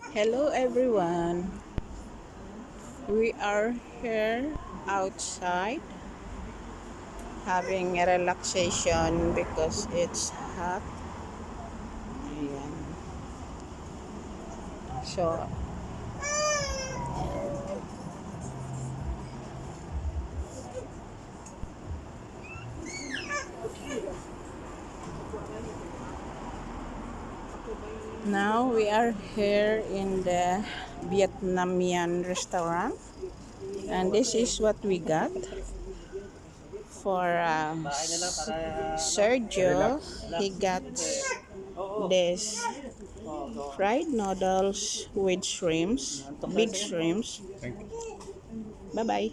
Hello everyone. We are here outside having a relaxation because it's hot. Ayan. So, now we are here in the Vietnamese restaurant, and this is what we got for Sergio. He got this fried noodles with shrimps, big shrimps. Bye bye.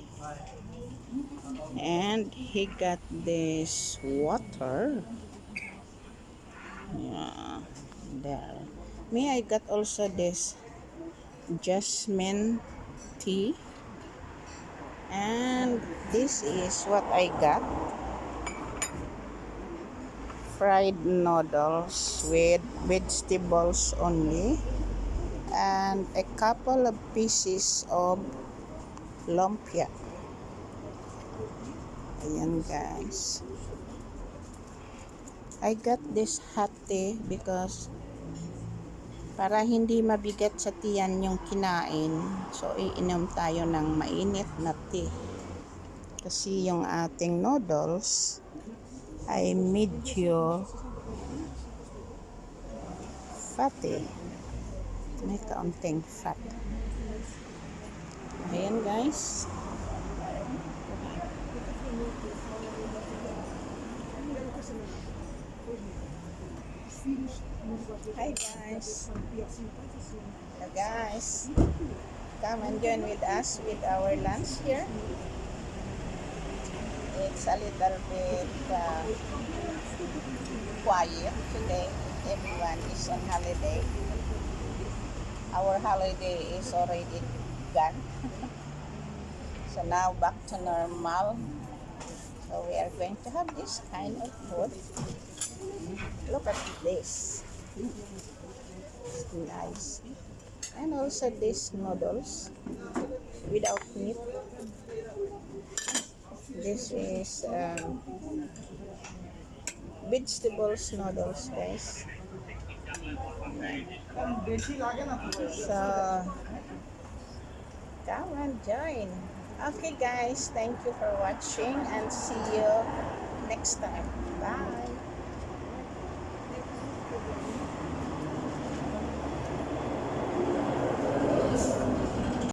And he got this water. Yeah, there. Me, I got also this jasmine tea. And this is what I got. Fried noodles with vegetables only. And a couple of pieces of lumpia. Ayan guys. I got this hot tea because para hindi mabigat sa tiyan yung kinain, so iinom tayo ng mainit na tea. Kasi yung ating noodles ay medyo fatty. May kaunting fat. Ayan guys. Hi guys. Hello guys. Come and join with us with our lunch here. It's a little bit quiet today. Everyone is on holiday. Our holiday is already gone. So now back to normal. So we are going to have this kind of food. Look at this. It's nice. And also these noodles without meat. This is vegetables noodles, guys. So come and join. Okay guys, thank you for watching and see you next time. Bye.